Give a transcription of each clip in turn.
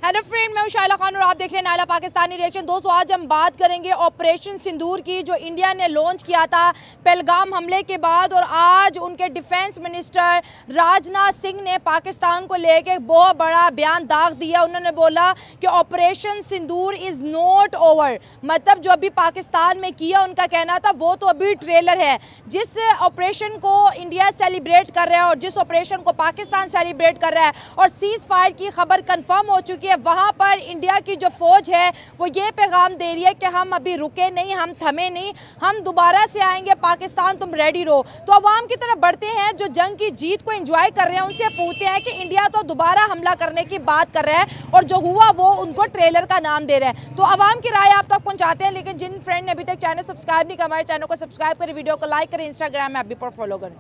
Hello friend, मैं हूं शाइला खान और आप देख रहे हैं नायला पाकिस्तानी रिएक्शन। दोस्तों, आज हम बात करेंगे ऑपरेशन सिंदूर की, जो इंडिया ने लॉन्च किया था पहलगाम हमले के बाद। और आज उनके डिफेंस मिनिस्टर राजनाथ सिंह ने पाकिस्तान को लेकर एक बहुत बड़ा बयान दाग दिया। उन्होंने बोला कि operation Sindoor is not over, मतलब जो अभी पाकिस्तान में किया, उनका कहना था वो तो अभी ट्रेलर है। जिस ऑपरेशन को इंडिया सेलिब्रेट कर रहा है और जिस ऑपरेशन को पाकिस्तान सेलिब्रेट कर रहा है और सीज फायर की खबर कंफर्म हो चुकी है, वहां पर इंडिया की जो फौज है वो ये पैगाम दे रही है कि हम अभी रुके नहीं, हम थमे नहीं, हम दोबारा से आएंगे पाकिस्तान, तुम रेडी रहो। तो अवाम की तरफ बढ़ते हैं, जो जंग की जीत को एंजॉय कर रहे हैं, उनसे पूछते हैं कि इंडिया तो दोबारा हमला करने की बात कर रहा है और जो हुआ वो उनको ट्रेलर का नाम दे रहा है। तो अवाम की राय आप तक पहुंचाते हैं, लेकिन जिन फ्रेंड ने अभी तक चैनल सब्सक्राइब नहीं किया, हमारे चैनल को सब्सक्राइब करें, वीडियो को लाइक करें, इंस्टाग्राम में आप भी पर फॉलो करें।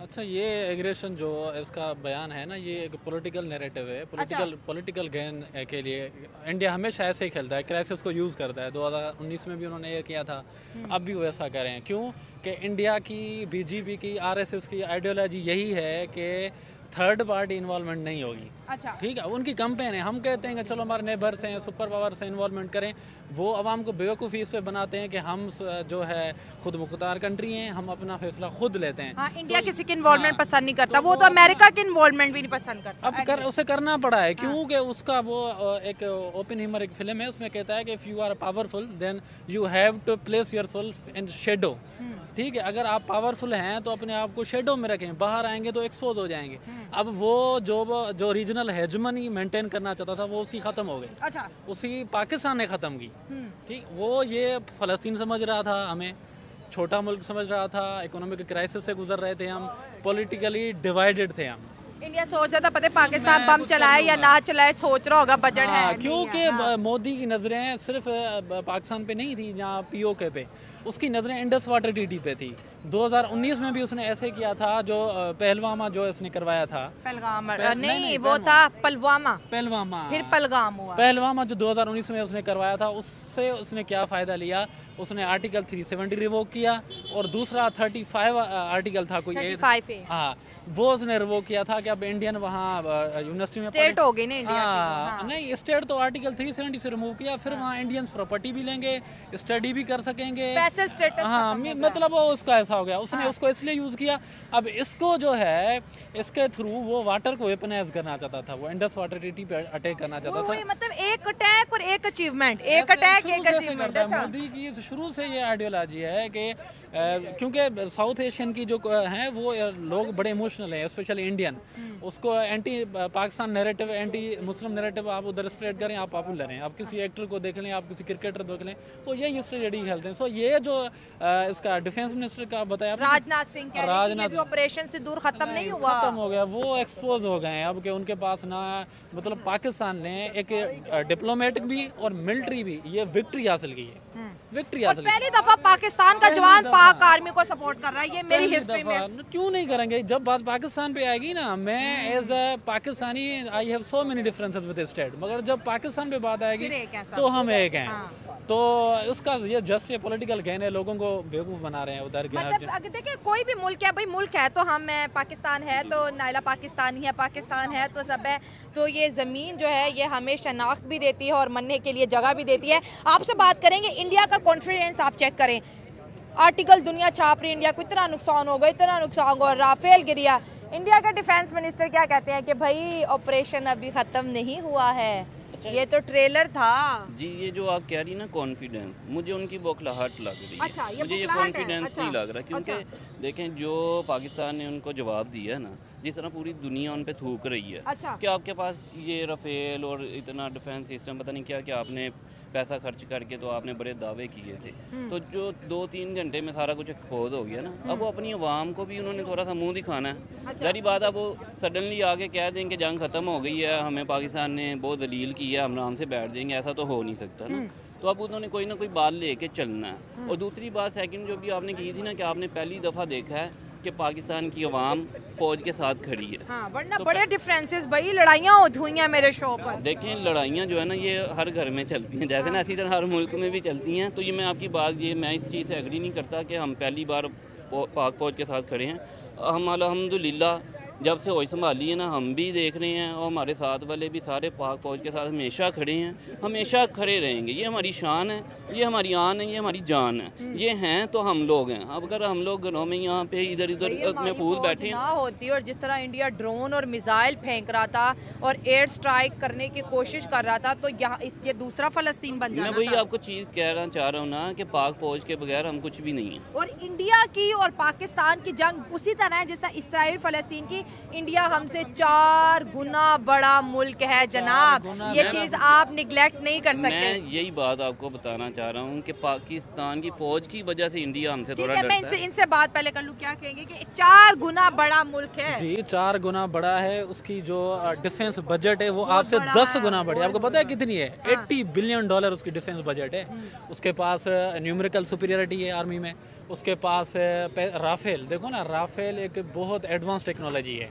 अच्छा, ये एग्रेशन जो इसका बयान है ना, ये एक पॉलिटिकल नैरेटिव है। पॉलिटिकल गेन के लिए इंडिया हमेशा ऐसे ही खेलता है, क्राइसिस को यूज़ करता है। 2019 में भी उन्होंने ये किया था, अब भी वो ऐसा करें। क्यों कि इंडिया की बीजेपी की आरएसएस की आइडियोलॉजी यही है कि थर्ड पार्टी इन्वॉल्वमेंट नहीं होगी। अच्छा, ठीक है, उनकी कैंपेन है। हम कहते हैं कि चलो हमारे नेबर्स हैं, सुपर पावर से इन्वॉल्वमेंट करें। वो आवाम को बेवकूफ़ी इस पे बनाते हैं कि हम जो है खुद मुख्तार कंट्री हैं, हम अपना फैसला खुद लेते हैं। हाँ, इंडिया किसी की इन्वॉल्वमेंट पसंद नहीं करता, वो तो अमेरिका की इन्वॉल्वमेंट भी नहीं पसंद करता। उसे करना पड़ा है, क्योंकि उसका वो एक ओपन ह्यूमर एक फिल्म है, उसमें कहता है कि if you are powerful then you have to place yourself in shadow. ठीक है, अगर आप पावरफुल हैं तो अपने आप को शेडो में रखें, बाहर आएंगे तो एक्सपोज हो जाएंगे। अब वो जो रीजनल हेजमनी मेंटेन करना चाहता था वो उसकी ख़त्म हो गई। अच्छा, उसी पाकिस्तान ने ख़त्म की। ठीक, वो ये फ़लस्तीन समझ रहा था, हमें छोटा मुल्क समझ रहा था, इकोनॉमिक क्राइसिस से गुजर रहे थे हम, पॉलिटिकली डिवाइडेड थे हम। इंडिया सोच रहा था पता है पाकिस्तान बम चलाए या ना चलाए, सोच रहा होगा बजट है। क्योंकि मोदी की नज़रें सिर्फ पाकिस्तान पे नहीं थी, जहाँ पीओके पे उसकी नज़रें इंडस वाटर ट्रीटी पे थी। 2019 में भी उसने ऐसे किया था, जो पहलवामा जो इसने करवाया था। पहलगाम नहीं, वो था पलवामा, फिर पहलगाम हुआ। पहलवामा जो 2019 में उसने करवाया था, उससे उसने क्या फ़ायदा लिया? उसने आर्टिकल 370 रिवोक किया और दूसरा 35 आर्टिकल था कोई 35A, हाँ, वो उसने रिवोक किया था कि अब इंडियन वहाँ यूनिवर्सिटी में स्टेट हो गई ना इंडिया की। हाँ, नहीं, स्टेट तो आर्टिकल 370 से रिमूव किया, फिर वहाँ इंडियंस प्रॉपर्टी भी लेंगे, स्टडी भी कर सकेंगे। हाँ, मतलब वो उसका ऐसा हो गया, उसने उसको इसलिए यूज़ किया। अब इसको जो है, इसके थ्रू वो वाटर को वेपनाइज करना चाहता था, वो इंडस वाटर ट्रीटी पे अटैक करना चाहता था। मतलब एक अटैक और एक अचीवमेंट, एक अटैक एक अचीवमेंट। मोदी की शुरू से ये आइडियोलॉजी है कि क्योंकि साउथ एशियन की जो हैं वो लोग बड़े इमोशनल हैं, स्पेशली इंडियन। उसको anti Pakistan narrative, anti Muslim narrative आप उधर स्प्रेड करें, आप पॉपुलर हैं। आप किसी एक्टर को देख लें, आप किसी क्रिकेटर देख लें, तो यही स्ट्रेटजी खेलते हैं। सो ये जो इसका डिफेंस मिनिस्टर का बताया राजनाथ सिंह, राजनाथ ऑपरेशन सिंदूर खत्म नहीं हुआ, खत्म हो गया, वो एक्सपोज हो गए हैं अब, कि उनके पास ना, मतलब पाकिस्तान ने एक डिप्लोमेटिक भी और मिलिट्री भी ये विक्ट्री हासिल की है। विक्ट्री हासिल, पहली दफा पाकिस्तान का जवान पाक आर्मी को सपोर्ट कर रहा है, ये मेरी हिस्ट्री में। क्यों नहीं करेंगे? जब बात पाकिस्तान पे आएगी ना, मैं as a Pakistani I have so many differences with state, मगर जब पाकिस्तान पे बात आएगी तो हम एक हैं। तो उसका ये जस्ट ये पॉलिटिकल गेन है, लोगों को बेवकूफ़ बना रहे हैं उधर के। मतलब अगर देखिए, कोई भी मुल्क है भाई, मुल्क है तो हम है, पाकिस्तान है तो नायला पाकिस्तानी है, पाकिस्तान है तो सब है। तो ये ज़मीन जो है ये हमें शनाख्त भी देती है और मरने के लिए जगह भी देती है। आपसे बात करेंगे इंडिया का कॉन्फिडेंस, आप चेक करें, आर्टिकल दुनिया छाप रही, इंडिया को इतना नुकसान होगा, इतना नुकसान होगा, राफेल गिरिया। इंडिया के डिफेंस मिनिस्टर क्या कहते हैं कि भाई ऑपरेशन अभी ख़त्म नहीं हुआ है, ये तो ट्रेलर था। जी, ये जो आप कह रही ना कॉन्फिडेंस, मुझे उनकी बौखलाहट लग रही है। अच्छा, मुझे ये कॉन्फिडेंस नहीं लग रहा, क्योंकि देखें जो पाकिस्तान ने उनको जवाब दिया है ना, जिस तरह पूरी दुनिया उन पे थूक रही है। अच्छा, कि आपके पास ये रफेल और इतना डिफेंस सिस्टम, पता नहीं क्या क्या आपने पैसा खर्च करके तो आपने बड़े दावे किए थे, तो जो 2-3 घंटे में सारा कुछ एक्सपोज हो गया ना, अब वो अपनी आवाम को भी उन्होंने थोड़ा सा मुंह दिखाना है। जारी बात है, वो सडनली आके कह दें कि जंग ख़त्म हो गई है, हमें पाकिस्तान ने बहुत दलील की है, हम आराम से बैठ जाएंगे, ऐसा तो हो नहीं सकता ना। तो अब उन्होंने कोई ना कोई बात लेके चलना है। और दूसरी बात सेकंड जो भी आपने की थी ना, कि आपने पहली दफ़ा देखा है कि पाकिस्तान की आवाम फौज के साथ खड़ी है। हाँ, वरना तो बड़े डिफरेंसेस भाई, लड़ाइयाँ हुई हैं मेरे शो पर। देखें, लड़ाइयाँ जो है ना ये हर घर में चलती हैं, जैसे ना इसी तरह हर मुल्क में भी चलती हैं। तो ये मैं आपकी बात, ये मैं इस चीज़ से एग्री नहीं करता कि हम पहली बार पाक फौज के साथ खड़े हैं। हम अल्हम्दुलिल्लाह जब से होश संभाली है ना, हम भी देख रहे हैं और हमारे साथ वाले भी सारे पाक फौज के साथ हमेशा खड़े हैं, हमेशा खड़े रहेंगे। ये हमारी शान है, ये हमारी आन है, ये हमारी जान है। ये हैं तो हम लोग हैं। अब अगर हम लोग घरों में यहाँ पे इधर इधर महफूज बैठे ना होती और जिस तरह इंडिया ड्रोन और मिसाइल फेंक रहा था और एयर स्ट्राइक करने की कोशिश कर रहा था, तो यहाँ ये दूसरा फ़लस्तीन बन जाना मैं वही था। आपको चीज़ कहना चाह रहा हूँ ना कि पाक फौज के बगैर हम कुछ भी नहीं है। और इंडिया की और पाकिस्तान की जंग उसी तरह है जैसा इसराइल फ़लस्तीन की। इंडिया हमसे 4 गुना बड़ा मुल्क है जनाब, ये चीज़ आप निगलेक्ट नहीं कर सकते। मैं यही बात आपको बताना चाह रहा हूँ कि पाकिस्तान की फौज की वजह से इंडिया हमसे थोड़ा मैं डरता है। इनसे बात पहले कर लूँ, क्या कहेंगे कि 4 गुना बड़ा मुल्क है जी, 4 गुना बड़ा है। उसकी जो डिफेंस बजट है वो आपसे 10 गुना बड़ी है। आपको पता है कितनी है? 80 बिलियन डॉलर उसकी डिफेंस बजट है। उसके पास न्यूमेरिकल सुपीरियरिटी है आर्मी में। उसके पास राफेल, देखो ना, राफेल एक बहुत एडवांस टेक्नोलॉजी है।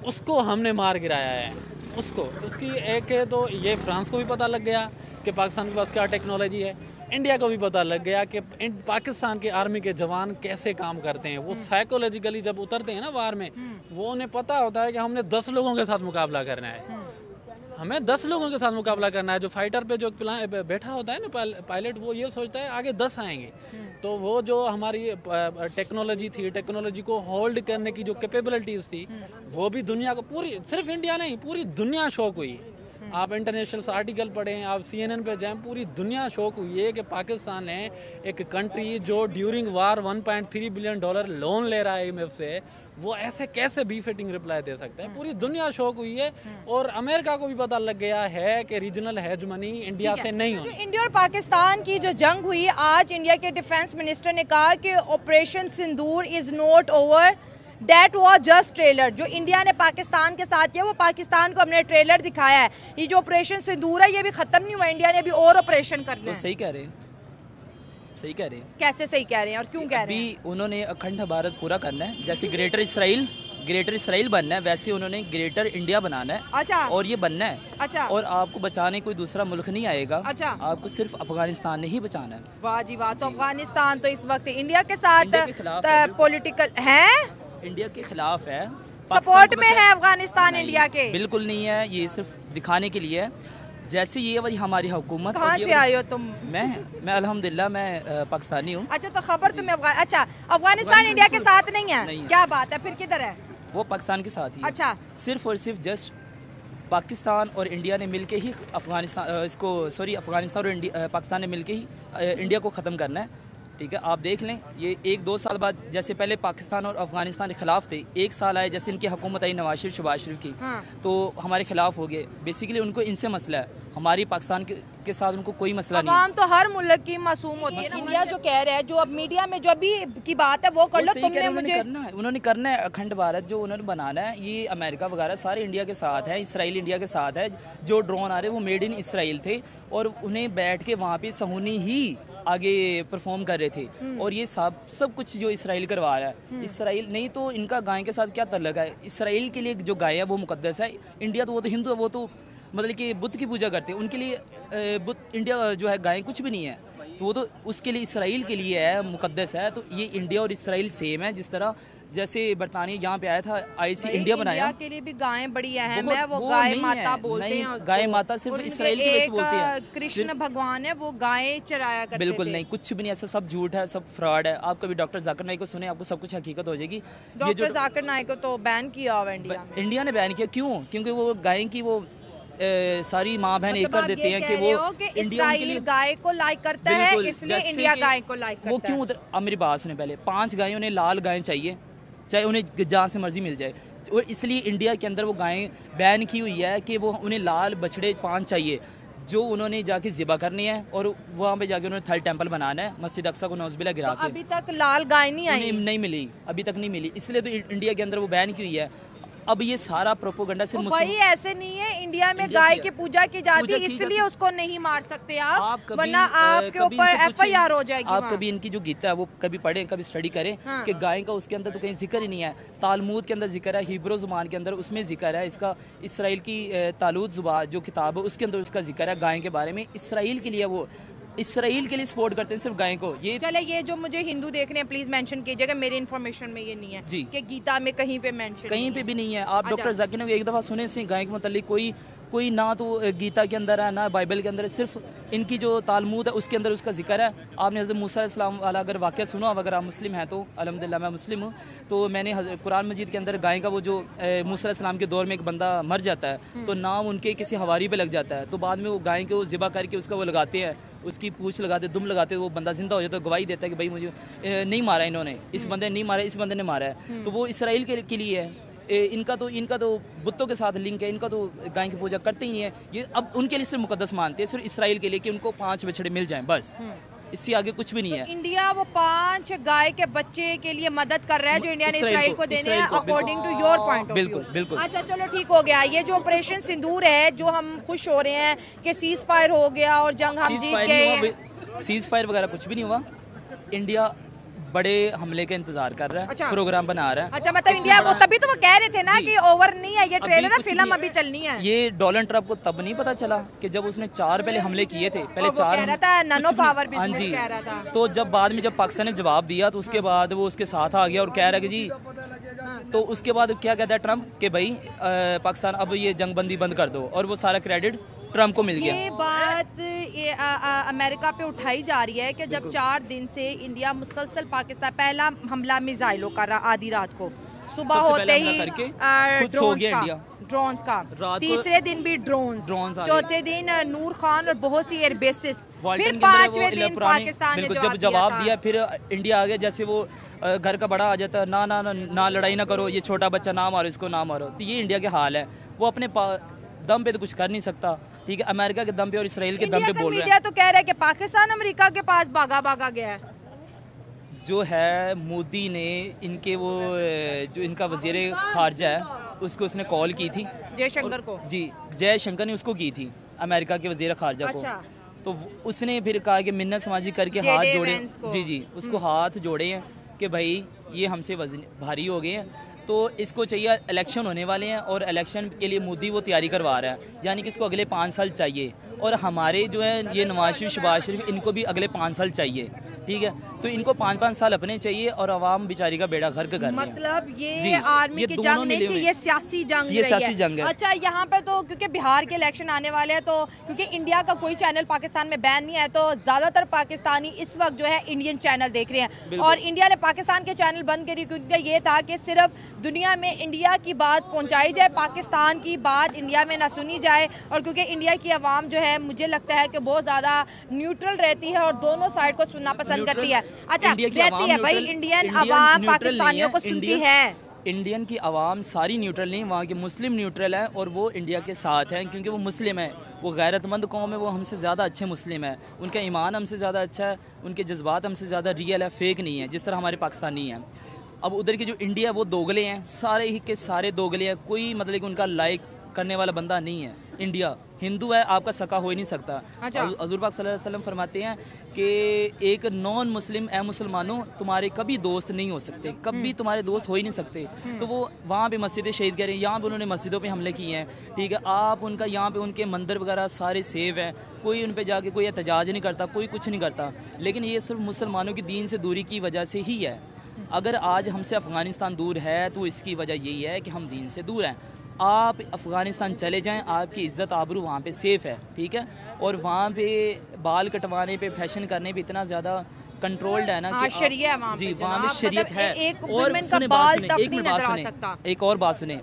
उसको हमने मार गिराया है। उसकी एक है तो ये फ्रांस को भी पता लग गया कि पाकिस्तान के पास क्या टेक्नोलॉजी है। इंडिया को भी पता लग गया कि पाकिस्तान के आर्मी के जवान कैसे काम करते हैं। वो साइकोलॉजिकली जब उतरते हैं ना वार में, वो उन्हें पता होता है कि हमने 10 लोगों के साथ मुकाबला करना है। हमें 10 लोगों के साथ मुकाबला करना है। जो फाइटर पे जो बैठा होता है ना पायलट, वो ये सोचता है आगे 10 आएंगे। तो वो जो हमारी टेक्नोलॉजी थी, टेक्नोलॉजी को होल्ड करने की जो कैपेबिलिटीज़ थी, वो भी दुनिया को, पूरी, सिर्फ इंडिया नहीं, पूरी दुनिया शौक हुई। आप इंटरनेशनल आर्टिकल पढ़ें, आप CNN पे जाएं, पूरी दुनिया शौक हुई है कि पाकिस्तान है एक कंट्री जो ड्यूरिंग वार 1.3 बिलियन डॉलर लोन ले रहा है IMF से, वो ऐसे कैसे बीफिटिंग रिप्लाई दे सकता है। पूरी दुनिया शौक हुई है। और अमेरिका को भी पता लग गया है कि रीजनल हेजमनी इंडिया से नहीं होनी। इंडिया और पाकिस्तान की जो जंग हुई, आज इंडिया के डिफेंस मिनिस्टर ने कहा कि operation Sindoor is not over, That was just trailer. जो इंडिया ने पाकिस्तान के साथ किया, वो पाकिस्तान को हमने ट्रेलर दिखाया है। ये जो ऑपरेशन सिंदूर है, ये भी खत्म नहीं हुआ। इंडिया ने अभी और ऑपरेशन करना है। सही कह रहे हैं, सही कह रहे हैं। कैसे सही कह रहे हैं और क्यों कह रहे हैं? अभी उन्होंने अखंड भारत पूरा करना है। जैसे ग्रेटर इसराइल बनना है, वैसे उन्होंने ग्रेटर इंडिया बनाना है। अच्छा। और ये बनना है। अच्छा। और आपको बचाने कोई दूसरा मुल्क नहीं आएगा। अच्छा। आपको सिर्फ अफगानिस्तान ने ही बचाना है। वाह जी वाह। तो अफगानिस्तान तो इस वक्त इंडिया के साथ इंडिया के खिलाफ है, पॉलिटिकल है, इंडिया के खिलाफ है, सपोर्ट में है अफगानिस्तान इंडिया के। बिल्कुल नहीं है, ये सिर्फ दिखाने के लिए है। जैसे ये वाली हमारी हुकूमत। कहाँ से आए हो तुम? मैं अल्हम्दुलिल्लाह मैं पाकिस्तानी हूँ। अच्छा, तो खबर तुम्हें अफगानिस्तान इंडिया के साथ नहीं है? क्या बात है, फिर किधर है? वो पाकिस्तान के साथ ही। अच्छा। सिर्फ और सिर्फ जस्ट पाकिस्तान और इंडिया ने मिलके ही अफगानिस्तान और पाकिस्तान ने मिलके ही इंडिया को ख़त्म करना है। ठीक है, आप देख लें, ये 1-2 साल बाद, जैसे पहले पाकिस्तान और अफगानिस्तान के खिलाफ थे, 1 साल आए, जैसे इनकी हुकूमत आई नवाज शरीफ शहबाज शरीफ की, हाँ। तो हमारे खिलाफ हो गए। बेसिकली उनको इनसे मसला है, हमारी पाकिस्तान के साथ उनको कोई मसला नहीं है। तो हर मुल्क की मासूम होती है। इंडिया जो कह रहा है, जो अब मीडिया में जो अभी की बात है वो कर लो। तुमने मुझे उन्होंने करना है अखंड भारत जो उन्होंने बनाना है। ये अमेरिका वगैरह सारे इंडिया के साथ है, इसराइल इंडिया के साथ है। जो ड्रोन आ रहे हैं वो मेड इन इसराइल थे और उन्हें बैठ के वहाँ पे सहूनी ही आगे परफॉर्म कर रहे थे। और ये सब कुछ जो इसराइल करवा रहा है, इसराइल नहीं तो इनका गाय के साथ क्या तल्लक है? इसराइल के लिए जो गाय है वो मुकद्दस है। इंडिया तो वो तो हिंदू है, वो तो मतलब कि बुद्ध की पूजा करते हैं। उनके लिए इंडिया जो है गाय कुछ भी नहीं है। तो वो तो उसके लिए, इसराइल के लिए है, मुकद्दस है। तो ये इंडिया और इसराइल सेम है। जिस तरह जैसे बरतानिया यहाँ पे आया था, IC इंडिया बनाया, इंडिया के लिए भी गायें बड़ी अहम है। वो गाय माता बोलते हैं। गाय माता सिर्फ इसराइल की वजह से बोलते हैं। कृष्ण भगवान है, वो गायें चराया करते थे। बिल्कुल नहीं, कुछ भी नहीं, ऐसा सब झूठ है, सब फ्रॉड है। आप कभी डॉक्टर जाकिर नाइक को सुने, आपको सब कुछ हकीकत हो जाएगी। डॉक्टर जाकिर नाइक को तो बैन किया हुआ इंडिया ने बैन किया। क्यों? क्योंकि वो गाय की वो सारी माँ बहन एक कर देते हैं कि वो इंडिया के लिए गाय को लाइक करता है, इसलिए इंडिया गाय को लाइक करता है। वो क्यों? अब मेरी बात सुने पहले, 5 गायें, उन्हें लाल गायें चाहिए, चाहे उन्हें जहाँ से मर्जी मिल जाए। और इसलिए इंडिया के अंदर वो गायें बैन की हुई है कि वो उन्हें लाल बछड़े 5 चाहिए, जो उन्होंने जाके ज़िबा करनी है और वहाँ पे जाके उन्होंने थर्ड टेंपल बनाना है, मस्जिद अक्सा को नौज़बिल्ला गिरा के। अभी तक लाल गाय नहीं आई, नहीं मिली, अभी तक नहीं मिली। इसलिए तो इंडिया के अंदर वो बैन की हुई है। अब ये सारा प्रोपोगंडा से भाई ऐसे नहीं है, इंडिया में गाय की पूजा की जाती है, इसलिए उसको नहीं मार सकते आप, वरना आपके ऊपर FIR हो जाएगी। आप कभी इनकी जो गीता है वो कभी पढ़ें, कभी स्टडी करें कि गाय का उसके अंदर तो कहीं जिक्र ही नहीं है। तालमूद के अंदर जिक्र है, हिब्रू ज़ुबान के अंदर उसमें जिक्र है, इसका इसराइल की तालूद ज़ुबान जो किताब है उसके अंदर उसका जिक्र है गाय के बारे में। इसराइल के लिए वो इसराइल के लिए सपोर्ट करते हैं सिर्फ गाय को। ये चले, ये जो मुझे हिंदू देख रहे हैं प्लीज मेंशन कीजिएगा, मेरे इन्फॉर्मेशन में ये नहीं है जी कि गीता में कहीं पे मेंशन कहीं पे भी नहीं है। आप डॉक्टर जाकिर ने एक दफ़ा सुने से गाय के मतलब कोई ना तो गीता के अंदर है ना बाइबल के अंदर है, सिर्फ इनकी जो तालमूद है उसके अंदर उसका जिक्र है। आपने हज़रत मूसा अलैहिस्सलाम वाला अगर वाक़या सुना, अगर आप मुस्लिम हैं तो अल्हम्दुलिल्लाह मैं मुस्लिम हूँ, तो मैंने कुरान मजीद के अंदर गाय का वो जो मूसा अलैहिस्सलाम के दौर में एक बंदा मर जाता है तो नाम उनके किसी हवारी पे लग जाता है, तो बाद में वो गाय को ज़िबा करके उसका वो लगाते हैं, उसकी पूँछ लगाते, दुम लगाते, वो बंदा जिंदा हो जाता है, गवाही देता है कि भाई मुझे नहीं मारा इन्होंने, इस बंदे ने नहीं मारा, इस बंदे ने मारा है। तो वो इसराइल के लिए है। इनका तो बुतों के साथ लिंक है, इनका तो गाय की पूजा करते ही नहीं है। ये अब उनके लिए सिर्फ मुकद्दस मानते हैं, सिर्फ इसराइल के लिए कि उनको 5 बछड़े मिल जाएं, बस इससे आगे कुछ भी नहीं है। इंडिया वो 5 गाय के बच्चे के लिए मदद कर रहा है जो इंडिया ने इसराइल को देने हैं, according to your point of view. बिल्कुल बिल्कुल। अच्छा चलो ठीक हो गया। ये जो ऑपरेशन सिंदूर है, जो हम खुश हो रहे हैं कि सीज फायर हो गया और जंग हम जीत गए, सीज फायर वगैरह कुछ भी नहीं हुआ। इंडिया बड़े हमले का इंतजार कर रहा है। अच्छा। प्रोग्राम बना रहा है। अच्छा मतलब इंडिया वो तभी तो वो कह रहे थे ना कि ओवर नहीं है ये ट्रेलर, है फिल्म अभी चलनी है। ये डोनाल्ड ट्रंप को तब नहीं पता चला कि जब उसने 4 पहले हमले किए थे, पहले 4 कह रहा था नन ऑफ आवर बिजनेस कह रहा था। तो जब बाद में जब पाकिस्तान ने जवाब दिया तो उसके बाद वो उसके साथ आ गया और कह रहा है कि जी, तो उसके बाद क्या कहता है ट्रंप कि भाई पाकिस्तान अब ये जंगबंदी बंद कर दो, और वो सारा क्रेडिट ट्रंप को मिल गया। ये बात अमेरिका पे उठाई जा रही है कि जब 4 दिन से इंडिया मुसलसल पाकिस्तान, पहला हमला मिसाइलों का आधी रात को, सुबह होते ही ड्रोन्स का, तीसरे दिन भी ड्रोन्स, चौथे दिन नूर खान और बहुत सी एयरबेसेस, फिर 5वें दिन पाकिस्तान ने जब जवाब दिया, फिर इंडिया आ गया। जैसे वो घर का बड़ा आ जाता है, ना ना ना ना लड़ाई ना करो, ये छोटा बच्चा ना मारो, इसको ना मारो। तो ये इंडिया के हाल है। वो अपने दम पे तो कुछ कर नहीं सकता, ठीक है, अमेरिका के दम पे और इसराइल के दम पे बोल रहे हैं। मीडिया तो कह रहा है कि पाकिस्तान अमेरिका के पास भागा गया है। जो है मोदी ने इनके वो जो इनका वजीर खारजा है उसको उसने कॉल की थी, जयशंकर को। जी, जयशंकर ने उसको की थी अमेरिका के वजीर खारजा को। अच्छा। तो उसने फिर कहा कि मिन्नत समाजी करके हाथ जोड़े, जी उसको हाथ जोड़े हैं कि भाई ये हमसे वजन भारी हो गए हैं, तो इसको चाहिए, इलेक्शन होने वाले हैं और इलेक्शन के लिए मोदी वो तैयारी करवा रहा है, यानी कि इसको अगले 5 साल चाहिए, और हमारे जो है ये नवाज शरीफ, शहबाज शरीफ, इनको भी अगले 5 साल चाहिए, ठीक है। तो इनको 5-5 साल अपने चाहिए और आवाम बेचारी का बेड़ा घर कर मतलब ये आर्मी की जंग नहीं कि ये सियासी जंग, ये सियासी जंग है। अच्छा, यहाँ पर तो क्योंकि बिहार के इलेक्शन आने वाले हैं, तो क्योंकि इंडिया का कोई चैनल पाकिस्तान में बैन नहीं है, तो ज्यादातर पाकिस्तानी इस वक्त जो है इंडियन चैनल देख रहे हैं, और इंडिया ने पाकिस्तान के चैनल बंद करी क्योंकि ये था कि सिर्फ दुनिया में इंडिया की बात पहुँचाई जाए, पाकिस्तान की बात इंडिया में ना सुनी जाए। और क्योंकि इंडिया की आवाम जो है मुझे लगता है कि बहुत ज्यादा न्यूट्रल रहती है और दोनों साइड को सुनना पसंद करती है। अच्छा, रहती है भाई, इंडियन आवाम पाकिस्तानियों को सुनती है। इंडियन की आवाम सारी न्यूट्रल नहीं, वहाँ के मुस्लिम न्यूट्रल है और वो इंडिया के साथ हैं क्योंकि वो मुस्लिम है, वो गैरतमंद कौम है, वो हमसे ज़्यादा अच्छे मुस्लिम है, उनका ईमान हमसे ज़्यादा अच्छा है, उनके जज्बात हमसे ज़्यादा रियल है, फेक नहीं है जिस तरह हमारे पाकिस्तानी हैं। अब उधर की जो इंडिया वो दोगले हैं, सारे ही के सारे दोगले हैं, कोई मतलब कि उनका लाइक करने वाला बंदा नहीं है। इंडिया हिंदू है, आपका सका हो ही नहीं सकता। अच्छा। हुज़ूर पाक सल्लल्लाहु अलैहि वसल्लम फरमाते हैं कि एक नॉन मुस्लिम ए मुसलमानों तुम्हारे कभी दोस्त नहीं हो सकते, कभी तुम्हारे दोस्त हो ही नहीं सकते। तो वो वहाँ पे मस्जिदें शहीद करें, यहाँ पे उन्होंने मस्जिदों पे हमले किए हैं, ठीक है, आप उनका यहाँ पे उनके मंदिर वगैरह सारे सेव हैं, कोई उन पे जाके कोई एहतजाज नहीं करता, कोई कुछ नहीं करता, लेकिन ये सिर्फ मुसलमानों की दीन से दूरी की वजह से ही है। अगर आज हमसे अफ़गानिस्तान दूर है तो इसकी वजह यही है कि हम दीन से दूर हैं। आप अफ़गानिस्तान चले जाएं, आपकी इज़्ज़त आबरू वहाँ पे सेफ़ है, ठीक है, और वहाँ पे बाल कटवाने पे, फैशन करने पे इतना ज़्यादा कंट्रोल्ड है ना कि शरीयत वहाँ जी, वहाँ पे शरीयत है। और एक और बात सुने,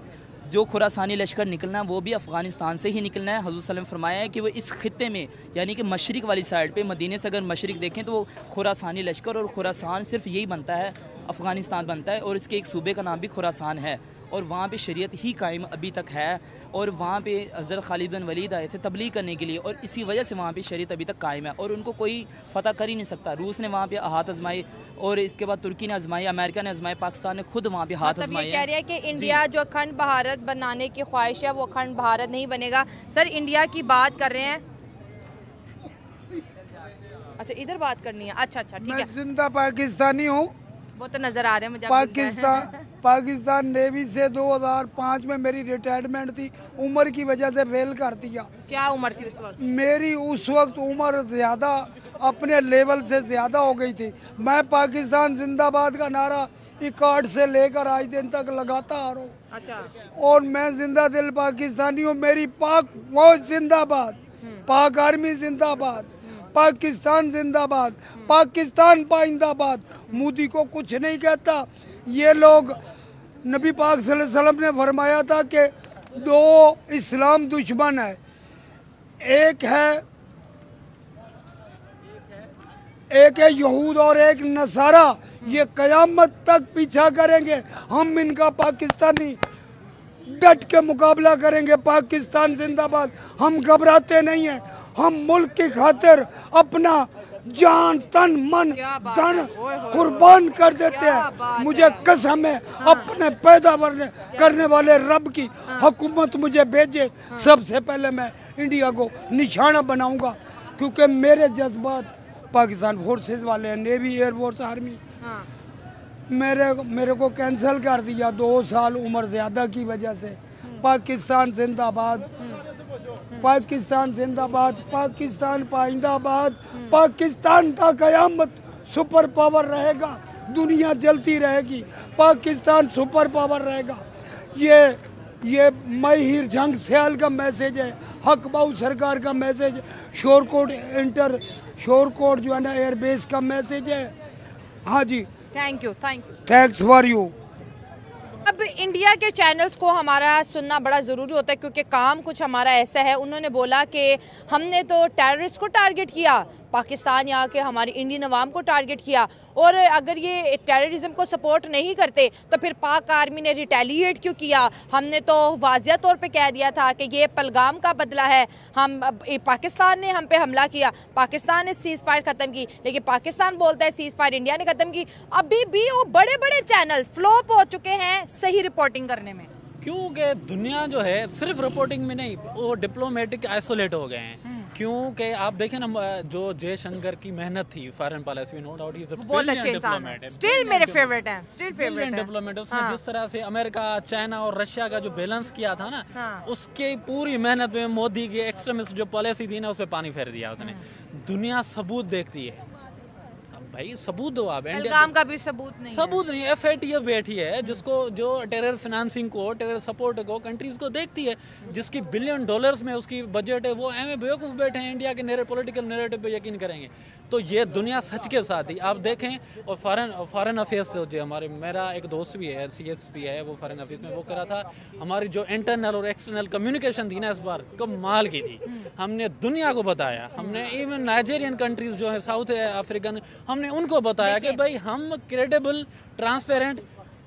जो खुरासानी लश्कर निकलना है वो भी अफ़गानिस्तान से ही निकलना है। हज़रत सल्लल्लाहु अलैहि वसल्लम फरमाया है कि वो इस खित्ते में, यानी कि मशरिक वाली साइड पे, मदीने से अगर मशरिक देखें तो वो खुरासानी लश्कर, और खुरासान सिर्फ यही बनता है, अफ़गानिस्तान बनता है, और इसके एक सूबे का नाम भी खुरासान है, और वहाँ पे शरीयत ही कायम अभी तक है। और वहाँ पे हज़रत खालिद बिन वलीद आए थे तबलीग करने के लिए, और इसी वजह से वहाँ पे शरीयत अभी तक कायम है, और उनको कोई फ़तह कर ही नहीं सकता। रूस ने वहाँ पे हाथ आजमाए, और इसके बाद तुर्की ने आजमाई, अमेरिका ने आजमाए, पाकिस्तान ने खुद वहाँ पे हाथ आजमाए। कह रही है कि इंडिया जो अखंड भारत बनाने की ख्वाहिश है वो अखंड भारत नहीं बनेगा। सर, इंडिया की बात कर रहे हैं, अच्छा इधर बात करनी है, अच्छा ठीक है। मैं जिंदा पाकिस्तानी हूँ, वो तो नजर आ रहे हैं मुझे। पाकिस्तान नेवी से 2005 में मेरी रिटायरमेंट थी, उम्र की वजह से फेल कर दिया। क्या उम्र थी उस वक्त? मेरी उस वक्त उम्र ज़्यादा अपने लेवल से ज़्यादा हो गई थी। मैं पाकिस्तान जिंदाबाद का नारा 61 से लेकर आज दिन तक लगाता आ रहा हूँ। अच्छा। और मैं जिंदा दिल पाकिस्तानी हूँ। मेरी पाक फौज जिंदाबाद, पाक आर्मी जिंदाबाद, पाकिस्तान जिंदाबाद, पाकिस्तान पाइंदाबाद। मोदी को कुछ नहीं कहता। ये लोग, नबी पाक सल्लल्लाहु अलैहि वसल्लम ने फरमाया था कि दो इस्लाम दुश्मन है, एक है यहूद और एक नसारा। ये कयामत तक पीछा करेंगे। हम इनका पाकिस्तानी डट के मुकाबला करेंगे। पाकिस्तान जिंदाबाद। हम घबराते नहीं हैं। हम मुल्क की खातिर अपना जान, तन, मन, धन कुर्बान कर देते हैं। मुझे कसम है अपने पैदावार करने वाले रब की, हुकूमत मुझे भेजे, सबसे पहले मैं इंडिया को निशाना बनाऊंगा, क्योंकि मेरे जज्बात पाकिस्तान फोर्सेस वाले हैं, नेवी, एयरफोर्स, आर्मी। मेरे को कैंसिल कर दिया 2 साल उम्र ज़्यादा की वजह से। पाकिस्तान जिंदाबाद, पाकिस्तान जिंदाबाद, पाकिस्तान पाइंदाबाद। पाकिस्तान का कयामत सुपर पावर रहेगा, दुनिया जलती रहेगी, पाकिस्तान सुपर पावर रहेगा। ये महिर जंग सियाल का मैसेज है, हक बाऊ सरकार का मैसेज है, शोरकोट जो है ना एयरबेस का मैसेज है। हाँ जी, thank you, thanks for you. अब इंडिया के चैनल्स को हमारा सुनना बड़ा ज़रूरी होता है, क्योंकि काम कुछ हमारा ऐसा है। उन्होंने बोला कि हमने तो टेररिस्ट को टारगेट किया, पाकिस्तान यहाँ के हमारी इंडियन अवाम को टारगेट किया, और अगर ये टेररिज्म को सपोर्ट नहीं करते तो फिर पाक आर्मी ने रिटेलिएट क्यों किया? हमने तो वाज़िया तौर पे कह दिया था कि ये पहलगाम का बदला है। पाकिस्तान ने हम पे हमला किया, पाकिस्तान ने सीज़ फायर ख़त्म की, लेकिन पाकिस्तान बोलता है सीज़ फायर इंडिया ने ख़त्म की। अभी भी वो बड़े बड़े चैनल फ्लॉप हो चुके हैं सही रिपोर्टिंग करने में, क्योंकि दुनिया जो है सिर्फ रिपोर्टिंग में नहीं, वो डिप्लोमेटिक आइसोलेट हो गए हैं। क्योंकि आप देखें ना, जो जयशंकर की मेहनत थी फॉरेन पॉलिसी में, no doubt he is a बहुत अच्छे इंसान है, स्टिल मेरे फेवरेट हैं, स्टिल फेवरेट हैं डिप्लोमेट। उसने जिस तरह से अमेरिका, चाइना और रशिया का जो बैलेंस किया था ना, उसके पूरी मेहनत में मोदी की एक्सट्रीमिस्ट जो पॉलिसी थी ना, उस पर पानी फेर दिया उसने। दुनिया सबूत देखती है, भाई सबूत दो आप। पहलगाम का भी सबूत नहीं, FATF बैठी है जिसको, जो टेरर फाइनेंसिंग को, टेरर सपोर्ट को कंट्रीज को देखती है, जिसकी $बिलियन में उसकी बजट है। वो एम बेवकूफ़ बैठे हैं, इंडिया के पॉलिटिकल नैरेटिव पे यकीन करेंगे। तो ये दुनिया सच के साथ ही आप देखें। और फॉरेन अफेयर्स जो हमारे, मेरा एक दोस्त भी है, CSP है, वो फॉरेन अफेयर्स में वो करा था। हमारी जो इंटरनल और एक्सटर्नल कम्युनिकेशन थी ना, इस बार कमाल की थी। हमने दुनिया को बताया, हमने इवन नाइजेरियन कंट्रीज जो है, साउथ अफ्रीकन, हमने उनको बताया कि भाई हम क्रेडिबल, ट्रांसपेरेंट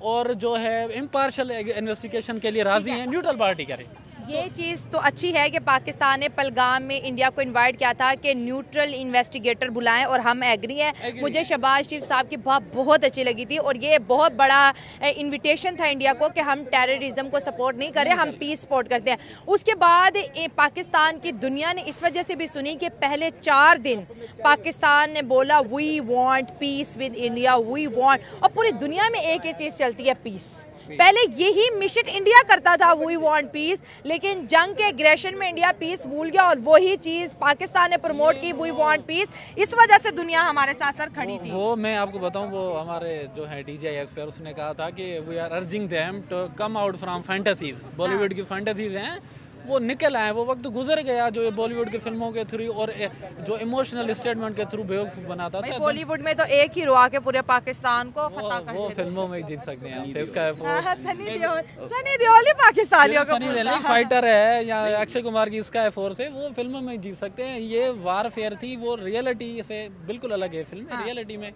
और जो है इम्पार्शियल इन्वेस्टिगेशन के लिए राजी हैं, न्यूट्रल पार्टी करें। ये चीज़ तो अच्छी है कि पाकिस्तान ने पहलगाम में इंडिया को इनवाइट किया था कि न्यूट्रल इन्वेस्टिगेटर बुलाएं, और हम एग्री हैं। मुझे शहबाज शरीफ साहब की बात बहुत अच्छी लगी थी, और ये बहुत बड़ा इनविटेशन था इंडिया को कि हम टेररिज्म को सपोर्ट नहीं करें, हम पीस सपोर्ट करते हैं। उसके बाद पाकिस्तान की दुनिया ने इस वजह से भी सुनी कि पहले 4 दिन पाकिस्तान ने बोला we want peace with India, we want, और पूरी दुनिया में एक ही चीज़ चलती है, पीस। पहले यही मिशन इंडिया करता था, वी वांट पीस, लेकिन जंग के एग्रेशन में इंडिया पीस भूल गया, और वही चीज़ पाकिस्तान ने प्रमोट की, वी वांट पीस। इस वजह से दुनिया हमारे साथ सर खड़ी थी। वो मैं आपको बताऊं, वो हमारे जो है DJI पर उसने कहा था कि we are urging them to come out from fantasies. Bollywood की फैंटेसीज हैं, वो निकल आए। वो वक्त गुजर गया जो ये बॉलीवुड के फिल्मों के थ्रू और जो इमोशनल स्टेटमेंट के थ्रू बेवकूफ़ बनाता था। बॉलीवुड में तो एक ही रुआ के पूरे पाकिस्तान को फतह कर, वो फिल्मों में जीत सकते हैं हमसे। इसका सनी देओल ही पाकिस्तानियों का, सनी देओल फाइटर है, या अक्षय कुमार की स्काई फोर्स है, वो फिल्मों में जीत सकते हैं। ये वारफेयर थी, वो रियलिटी से बिल्कुल अलग है। फिल्म रियलिटी में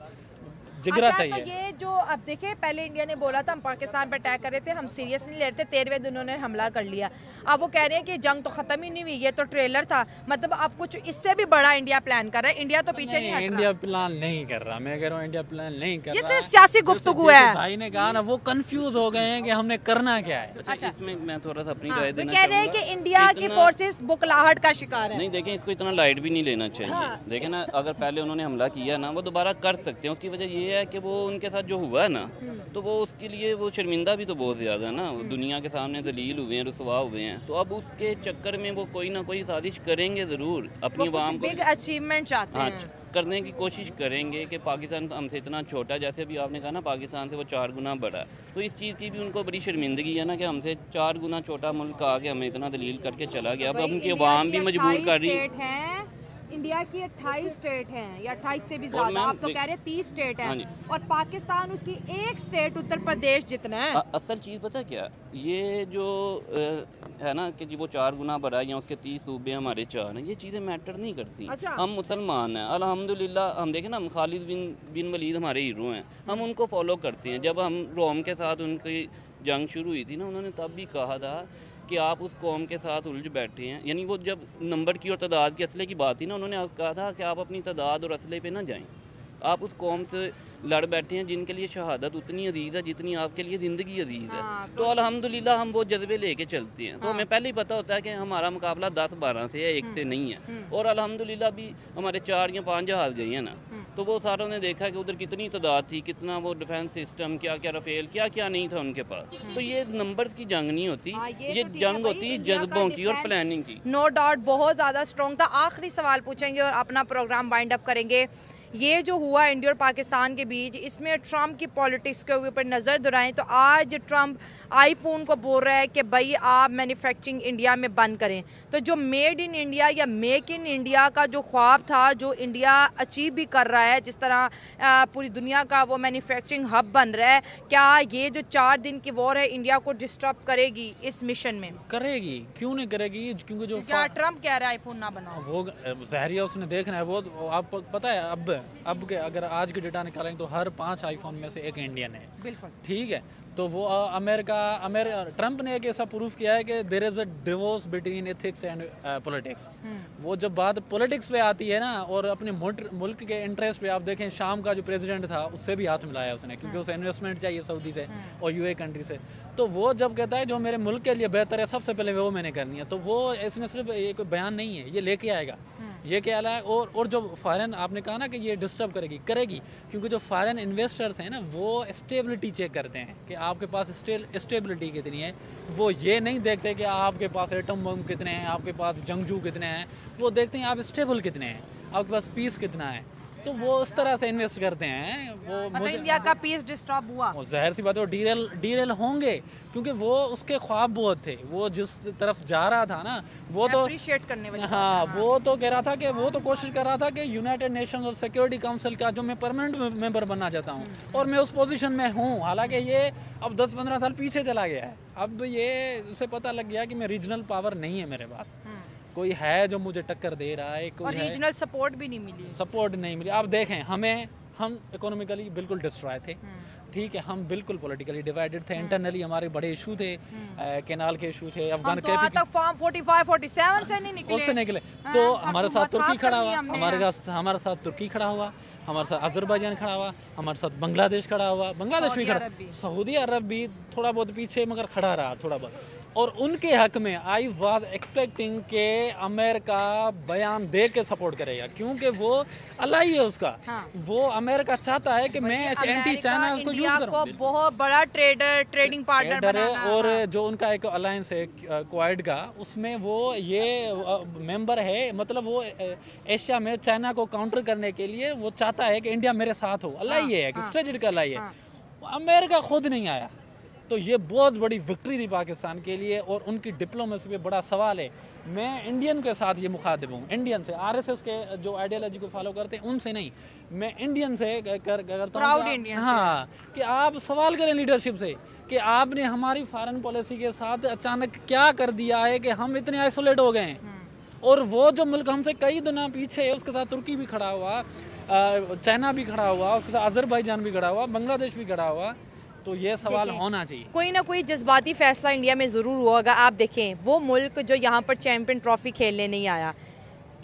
जिगरा चाहिए। तो ये जो अब देखे, पहले इंडिया ने बोला था हम पाकिस्तान पर अटैक कर रहे थे, हम सीरियस नहीं ले रहे थे, 13वें दिन उन्होंने हमला कर लिया। अब वो कह रहे हैं कि जंग तो खत्म ही नहीं हुई, ये तो ट्रेलर था। मतलब अब कुछ इससे भी बड़ा इंडिया प्लान कर रहा है। इंडिया तो पीछे नहीं हट रहा। इंडिया प्लान नहीं कर रहा, मैं कह रहा हूँ इंडिया प्लान नहीं कर रहा। ये सिर्फ सियासी गुफ्तगू है। भाई ने कहा ना, वो कंफ्यूज हो गए हैं कि हमने करना क्या है। अच्छा, इसमें मैं थोड़ा सा अपनी राय देना कह रहे हैं कि इंडिया की फोर्सेस बुखलाहट का शिकार है। नहीं, देखें, इसको इतना लाइट भी नहीं लेना चाहिए। देखें ना, अगर पहले उन्होंने हमला किया ना, वो दोबारा कर सकते हैं। उसकी वजह ये है कि वो उनके साथ जो हुआ है ना, तो वो उसके लिए वो शर्मिंदा भी तो बहुत ज़्यादा है ना, दुनिया के सामने जलील हुए हैं, रुसवा हुए हैं। तो अब उसके चक्कर में वो कोई ना कोई साजिश करेंगे ज़रूर, अपनी आवाम को बिग अचीवमेंट चाहते हैं, करने की कोशिश करेंगे कि पाकिस्तान हमसे इतना छोटा, जैसे अभी आपने कहा ना पाकिस्तान से वो 4 गुना बड़ा है, तो इस चीज़ की भी उनको बड़ी शर्मिंदगी है ना कि हमसे 4 गुना छोटा मुल्क आके हमें इतना दलील करके चला गया। अब उनकी आवाम भी मजबूर कर रही है। इंडिया की 28 स्टेट हैं या 28 से भी ज़्यादा, आप तो कह रहे हैं 30 स्टेट हैं, और पाकिस्तान उसकी एक स्टेट उत्तर प्रदेश जितना है। असल चीज़ पता क्या, ये जो है ना कि जी वो 4 गुना बड़ा है या उसके 30 सूबे हमारे 4 हैं, ये चीज़ें मैटर नहीं करती। अच्छा। हम मुसलमान हैं अल्हम्दुलिल्लाह। हम देखें ना, खालिद बिन वलीद हमारे हीरो हैं, हम उनको फॉलो करते हैं। जब हम रोम के साथ उनकी जंग शुरू हुई थी ना, उन्होंने तब भी कहा था कि आप उस कौम के साथ उलझ बैठे हैं, यानी वो जब नंबर की और तादाद के असले की बात थी ना, उन्होंने कहा था कि आप अपनी तादाद और असले पे ना जाएं, आप उस कौम से लड़ बैठे हैं जिनके लिए शहादत उतनी अजीज़ है जितनी आपके लिए ज़िंदगी अजीज़ है। तो अल्हम्दुलिल्लाह हम वो जज्बे लेके चलते हैं। तो हमें पहले ही पता होता है कि हमारा मुकाबला 10-12 से है, 1 से नहीं है। और अल्हम्दुलिल्लाह भी हमारे 4 या 5 जहाज़ गए हैं ना, तो वो सारों ने देखा कि उधर कितनी तादाद थी, कितना वो डिफेंस सिस्टम, क्या क्या रफेल, क्या क्या नहीं था उनके पास। तो ये नंबर्स की जंग नहीं होती, ये जंग होती है जज्बों की और प्लानिंग की। नो डाउट बहुत ज़्यादा स्ट्रॉन्ग था। आखिरी सवाल पूछेंगे और अपना प्रोग्राम वाइंड अप करेंगे। ये जो हुआ इंडिया और पाकिस्तान के बीच, इसमें ट्रंप की पॉलिटिक्स के ऊपर नज़र दुराएं तो आज ट्रंप आईफोन को बोल रहा है कि भाई आप मैन्युफैक्चरिंग इंडिया में बंद करें। तो जो मेड इन इंडिया या मेक इन इंडिया का जो ख्वाब था, जो इंडिया अचीव भी कर रहा है, जिस तरह पूरी दुनिया का वो मैन्युफैक्चरिंग हब बन रहा है, क्या ये जो 4 दिन की वॉर है इंडिया को डिस्टर्ब करेगी इस मिशन में? करेगी, क्यों नहीं करेगी, क्योंकि जो क्या ट्रंप कह रहा है आईफोन ना बनाओ, वो जहरिया उसने देखना है। वो आपको पता है अब के अगर आज की डेटा निकालेंगे तो हर 5 आईफोन में से 1 इंडियन है। बिल्कुल ठीक है। तो वो ट्रंप ने एक ऐसा प्रूफ किया है कि there is a divorce between ethics and politics. वो जब बात पॉलिटिक्स पे आती है ना और अपने मुल्क के इंटरेस्ट पे, आप देखें शाम का जो प्रेसिडेंट था उससे भी हाथ मिलाया उसने, क्योंकि उसे इन्वेस्टमेंट चाहिए सऊदी से और यूए कंट्री से। तो वो जब कहता है जो मेरे मुल्क के लिए बेहतर है सबसे पहले वो मैंने करनी है, तो वो इसमें सिर्फ ये कोई बयान नहीं है, ये लेके आएगा, ये क्या है। और जो फॉरेन, आपने कहा ना कि ये डिस्टर्ब करेगी, क्योंकि जो फॉरेन इन्वेस्टर्स हैं ना वो स्टेबिलिटी चेक करते हैं कि आपके पास स्टेबिलिटी कितनी है। वो ये नहीं देखते कि आपके पास एटम बम कितने हैं, आपके पास जंगजू कितने हैं, वो देखते हैं आप स्टेबल कितने हैं, आपके पास पीस कितना है। तो वो उस तरह से इन्वेस्ट करते हैं। वो मतलब इंडिया का पीस डिस्टर्ब हुआ, जाहिर सी बात है वो डीरेल होंगे, क्योंकि वो उसके ख्वाब बहुत थे। वो जिस तरफ जा रहा था ना, वो तो अप्रिशिएट करने वाली हाँ, वो तो कह रहा था कि वो तो कोशिश कर रहा था कि यूनाइटेड नेशंस और सिक्योरिटी काउंसिल का जो मैं परमानेंट मेंबर बनना चाहता हूँ और मैं उस पोजीशन में हूँ। हालांकि ये अब 10-15 साल पीछे चला गया है। अब ये उसे पता लग गया कि मैं रीजनल पावर नहीं है मेरे पास, कोई है जो मुझे टक्कर दे रहा है, कोई और रीजनल सपोर्ट भी नहीं मिली, सपोर्ट नहीं मिली। आप देखें, हम इकोनॉमिकली बिल्कुल डिस्ट्रॉय थे, ठीक है, हम बिल्कुल पॉलिटिकली डिवाइडेड थे, इंटरनली हमारे बड़े इशू थे, कैनाल के इशू थे, अफगान के फॉर्म 45-47 से नहीं निकले, उससे निकले। तो हमारे साथ तुर्की खड़ा हुआ, हमारे साथ तुर्की खड़ा हुआ, हमारे साथ अजरबैजान खड़ा हुआ, हमारे साथ बांग्लादेश खड़ा हुआ, बांग्लादेश भी खड़ा, सऊदी अरब भी थोड़ा बहुत पीछे मगर खड़ा रहा थोड़ा बहुत। और उनके हक में आई वाज एक्सपेक्टिंग के अमेरिका बयान दे के सपोर्ट करेगा, क्योंकि वो अलाई है उसका। वो अमेरिका चाहता है कि मैं एंटी चाइना उसको यूज करूं, बहुत बड़ा ट्रेडिंग पार्टनर बनाना है। और जो उनका एक अलायंस है क्वाड का, उसमें वो ये मेंबर है, मतलब वो एशिया में चाइना को काउंटर करने के लिए वो चाहता है कि इंडिया मेरे साथ हो। अलाई है, स्ट्रेटेजिक अलाई है। अमेरिका खुद नहीं आया, तो ये बहुत बड़ी विक्ट्री थी पाकिस्तान के लिए। और उनकी डिप्लोमेसी पे बड़ा सवाल है। मैं इंडियन के साथ ये मुखातिब हूँ, इंडियन से, आरएसएस के जो आइडियोलॉजी को फॉलो करते हैं उनसे नहीं, मैं इंडियन से करता हूँ। हाँ, कि आप सवाल करें लीडरशिप से कि आपने हमारी फॉरेन पॉलिसी के साथ अचानक क्या कर दिया है कि हम इतने आइसोलेट हो गए हैं। और वो जो मुल्क हमसे कई गुना पीछे है, उसके साथ तुर्की भी खड़ा हुआ, चाइना भी खड़ा हुआ, उसके साथ अजरबैजान भी खड़ा हुआ, बांग्लादेश भी खड़ा हुआ। तो ये सवाल होना चाहिए। कोई ना कोई जज्बाती फैसला इंडिया में ज़रूर होगा। आप देखें, वो मुल्क जो यहाँ पर चैंपियन ट्रॉफी खेलने नहीं आया,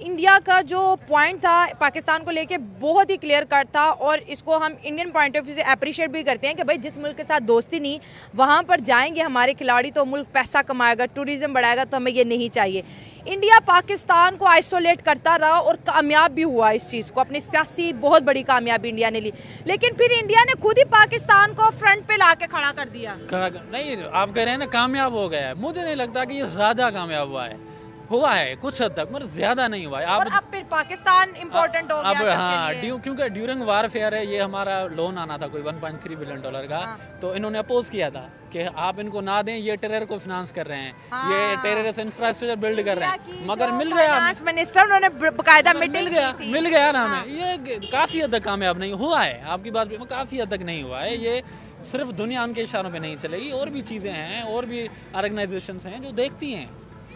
इंडिया का जो पॉइंट था पाकिस्तान को लेके बहुत ही क्लियर कट था, और इसको हम इंडियन पॉइंट ऑफ व्यू से अप्रिशिएट भी करते हैं कि भाई जिस मुल्क के साथ दोस्ती नहीं, वहाँ पर जाएंगे हमारे खिलाड़ी तो मुल्क पैसा कमाएगा, टूरिज्म बढ़ाएगा, तो हमें ये नहीं चाहिए। इंडिया पाकिस्तान को आइसोलेट करता रहा और कामयाब भी हुआ इस चीज़ को, अपनी सियासी बहुत बड़ी कामयाबी इंडिया ने ली, लेकिन फिर इंडिया ने खुद ही पाकिस्तान को फ्रंट पे ला के खड़ा कर दिया। नहीं, आप कह रहे हैं ना कामयाब हो गया है, मुझे नहीं लगता कि ये ज़्यादा कामयाब हुआ है कुछ हद तक, मगर ज्यादा नहीं हुआ है। और अब फिर पाकिस्तान इम्पोर्टेंट हो गया अब, हाँ, लिए। क्योंकि ड्यूरिंग वारफेयर है, ये हमारा लोन आना था कोई 1.3 बिलियन डॉलर का, तो इन्होंने अपोज किया था कि आप इनको ना दें, ये टेरर को फाइनेंस कर रहे हैं, ये टेररिस्ट इंफ्रास्ट्रक्चर बिल्ड कर रहे हैं, मगर मिल गया। फाइनेंस मिनिस्टर उन्होंने बकायदा मीटिंग मिल गया ना हमें। ये काफी हद तक कामयाब नहीं हुआ है, आपकी बात काफी हद तक नहीं हुआ है। ये सिर्फ दुनिया उनके इशारों पे नहीं चलेगी, और भी चीजें हैं, और भी ऑर्गेनाइजेशंस हैं जो देखती हैं।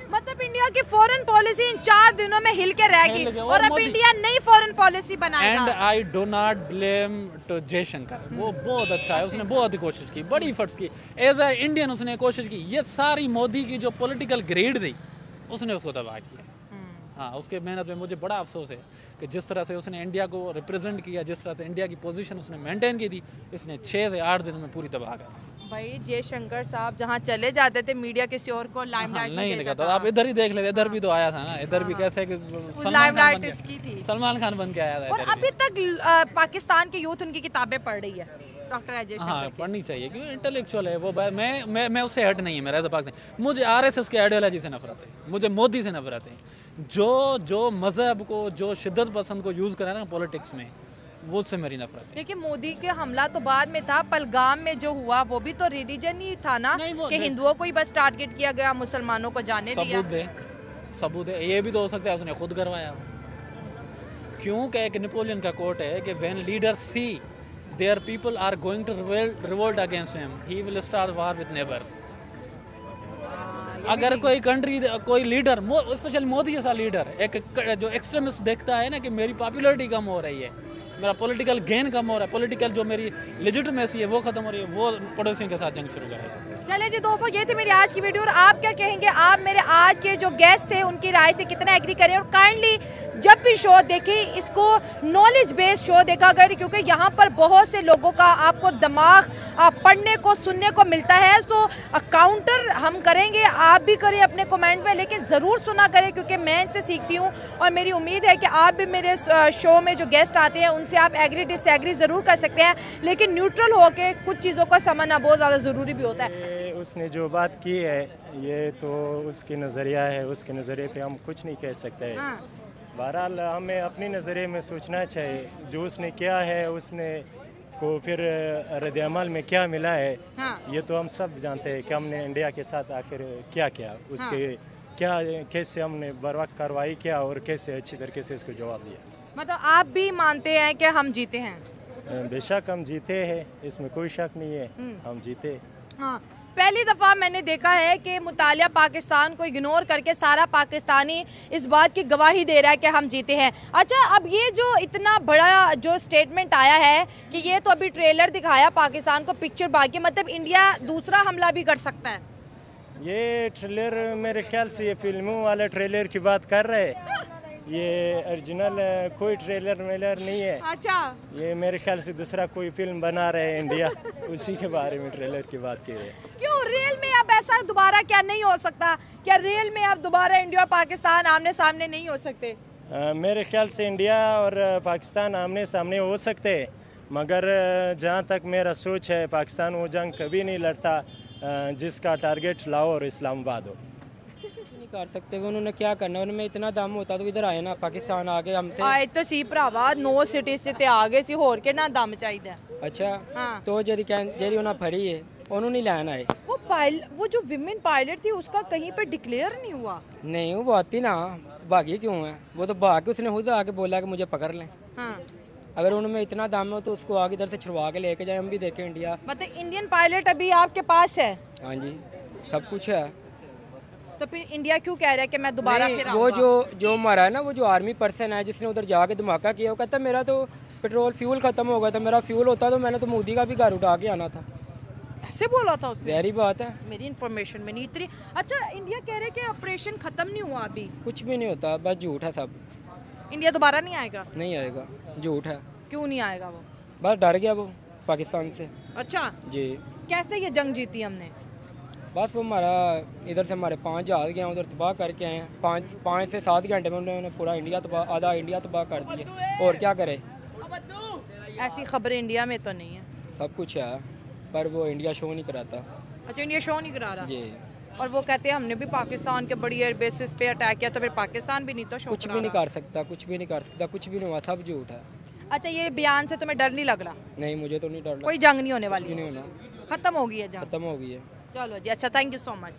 मतलब इंडिया की फॉरेन पॉलिसी इन 4 दिनों में हिल के रह गई, और अब इंडिया नई फॉरेन पॉलिसी बनाएगा। And I do not blame to Jaishankar, वो बहुत अच्छा है, उसने बहुत ही कोशिश की, बड़ी एफर्ट्स की, एज ए इंडियन उसने कोशिश की। ये सारी मोदी की जो पॉलिटिकल ग्रेड थी, उसने उसको तबाह किया। हाँ, उसके मेहनत में मुझे बड़ा अफसोस है कि जिस तरह से उसने इंडिया को रिप्रेजेंट किया, जिस तरह से इंडिया की पोजीशन उसने मेंटेन की थी, इसने 6 से 8 दिन में पूरी तबाह कर। भाई जयशंकर साहब जहाँ चले जाते थे मीडिया किसी और को लाइमलाइट नहीं निकलता था। आप इधर ही देख लेते, इधर भी तो आया था ना, इधर भी कैसे सलमान खान बन के आया था। और अभी तक पाकिस्तान की यूथ उनकी किताबें पढ़ रही है डॉक्टर अजय शंकर। हाँ, पढ़नी चाहिए, क्योंकि इंटेलेक्चुअल है वो। मैं उससे हट नहीं है, मेरा ऐसा बात नहीं। मुझे आरएसएस की आइडियोलॉजी से नफरत है, मुझे मोदी से नफरत है, जो मजहब को, जो शिद्दत पसंद को यूज करा ना पॉलिटिक्स में, वो से मेरी नफरत है। देखिए मोदी के हमला तो बाद में था, पहलगाम में जो हुआ वो भी तो रिलीजन ही था ना, कि हिंदुओं को ही बस टारगेट किया गया, मुसलमानों को जाने दिया। सबूत है, ये भी तो हो सकता है उसने खुद करवाया। क्योंकि एक नेपोलियन का कोट है कि when leaders see their people are going to revolt against him, he will start war with neighbours. अगर कोई कंट्री, कोई लीडर, स्पेशल मोदी जैसा लीडर, एक जो एक्सट्रीमिस्ट देखता है ना कि मेरी पॉपुलैरिटी कम हो रही है, मेरा पॉलिटिकल गेन कम हो रहा है, पॉलिटिकल जो मेरी लेजिटिमेसी है वो खत्म हो रही है, वो पड़ोसियों के साथ जंग शुरू करेगा। चले जी दोस्तों, ये थी मेरी आज की वीडियो, और आप क्या कहेंगे? आप मेरे आज के जो गेस्ट थे उनकी राय से कितना एग्री करें, और काइंडली जब भी शो देखें इसको नॉलेज बेस्ड शो देखा करें, क्योंकि यहाँ पर बहुत से लोगों का आपको दिमाग पढ़ने को, सुनने को मिलता है। सो काउंटर हम करेंगे, आप भी करें अपने कमेंट में, लेकिन ज़रूर सुना करें, क्योंकि मैं इनसे सीखती हूँ, और मेरी उम्मीद है कि आप भी मेरे शो में जो गेस्ट आते हैं उनसे आप एग्री डिसएग्री ज़रूर कर सकते हैं, लेकिन न्यूट्रल होकर कुछ चीज़ों को समझना बहुत ज़्यादा ज़रूरी भी होता है। उसने जो बात की है, ये तो उसकी नज़रिया है, उसके नज़रिए पे हम कुछ नहीं कह सकते। बहरहाल हमें अपनी नज़रिए में सोचना चाहिए, जो उसने किया है, उसने को फिर रद्द-ए-अमल में क्या मिला है, ये तो हम सब जानते हैं कि हमने इंडिया के साथ आखिर क्या किया, उसके क्या, कैसे हमने बर वक्त कार्रवाई किया और कैसे अच्छी तरीके से इसको जवाब दिया। मतलब आप भी मानते हैं कि हम जीते हैं? बेशक हम जीते हैं, इसमें कोई शक नहीं है, हम जीते। हाँ, पहली दफ़ा मैंने देखा है कि मुतालिया पाकिस्तान को इग्नोर करके सारा पाकिस्तानी इस बात की गवाही दे रहा है कि हम जीते हैं। अच्छा, अब ये जो इतना बड़ा जो स्टेटमेंट आया है कि ये तो अभी ट्रेलर दिखाया पाकिस्तान को, पिक्चर बाकी, मतलब इंडिया दूसरा हमला भी कर सकता है? ये ट्रेलर मेरे ख्याल से ये फिल्मों वाले ट्रेलर की बात कर रहे हैं, ये ओरिजिनल कोई ट्रेलर मेलर नहीं है। अच्छा, ये मेरे ख्याल से दूसरा कोई फिल्म बना रहे हैं इंडिया, उसी के बारे में ट्रेलर की बात की है। क्यों रियल में अब ऐसा दोबारा क्या नहीं हो सकता? क्या रियल में अब दोबारा इंडिया और पाकिस्तान आमने सामने नहीं हो सकते? मेरे ख्याल से इंडिया और पाकिस्तान आमने सामने हो सकते हैं, मगर जहाँ तक मेरा सोच है, पाकिस्तान वो जंग कभी नहीं लड़ता जिसका टारगेट लाहौर और इस्लामाबाद हो। कर सकते हुए उन्होंने क्या करना, उनमें इतना दम होता तो इधर आए ना, पाकिस्तान आगे हमसे आए तो सी भरावा 9 सिटी से आगे सी होर के ना दम चाहिए। अच्छा, हाँ। तो जेरी उन्हें फड़ी है, उन्होंने नहीं लाना है। वो जो विमेन पायलट थी उसका कहीं पर डिक्लेयर नहीं हुआ? नहीं, वो आती ना, भागी क्यों है? वो तो भाग के उसने खुद आके बोला कि मुझे पकड़ लें। हाँ। अगर उनमें इतना दम हो तो उसको आगे इधर से छुड़वा के लेके जाए, हम भी देखें इंडिया। मतलब इंडियन पायलट अभी आपके पास है? हाँ जी, सब कुछ है। तो फिर इंडिया क्यों कह रहा है कि मैं दोबारा फिर वो जो मारा है ना, वो जो आर्मी पर्सन है जिसने उधर जाके धमाका किया, वो कहता मेरा तो पेट्रोल फ्यूल खत्म हो गया था, मेरा फ्यूल होता तो मैंने तो मोदी का भी घर उठा के आना था। ऐसे बोला था उसने? जहरी बात है, मेरी इन्फॉर्मेशन में नहीं इतनी। अच्छा, इंडिया कह रहे कि ऑपरेशन खत्म नहीं हुआ अभी। कुछ भी नहीं होता, बस झूठ है सब। इंडिया दोबारा नहीं आएगा? नहीं आएगा, झूठ है। क्यों नहीं आएगा वो? बस डर गया वो पाकिस्तान से। अच्छा जी, कैसे ये जंग जीती हमने? बस वो हमारा इधर से हमारे 5 जहाज गए उधर तबाह करके आए हैं। 5 से 7 घंटे में उन्होंने पूरा इंडिया तबाह, आधा इंडिया तबाह कर दिया। और क्या करे? ऐसी खबरें इंडिया में तो नहीं है। सब कुछ है पर वो इंडिया शो नहीं कराता। अच्छा, इंडिया शो नहीं करा रहा? जी, और वो कहते हैं हमने भी पाकिस्तान के बड़ी एयर बेसिस पे अटैक किया, तो फिर पाकिस्तान भी नहीं तो शो कुछ भी नहीं कर सकता, कुछ भी नहीं कर सकता, कुछ भी नहीं हुआ, सब झूठ है। अच्छा, ये बयान से तुम्हें डर नहीं लग रहा? नहीं, मुझे तो नहीं डर लगा। कोई जंग नहीं होने कुछ भी वाली? नहीं होना, खत्म हो गई है जंग? खत्म हो गई है। चलो जी, अच्छा, थैंक यू सो मच।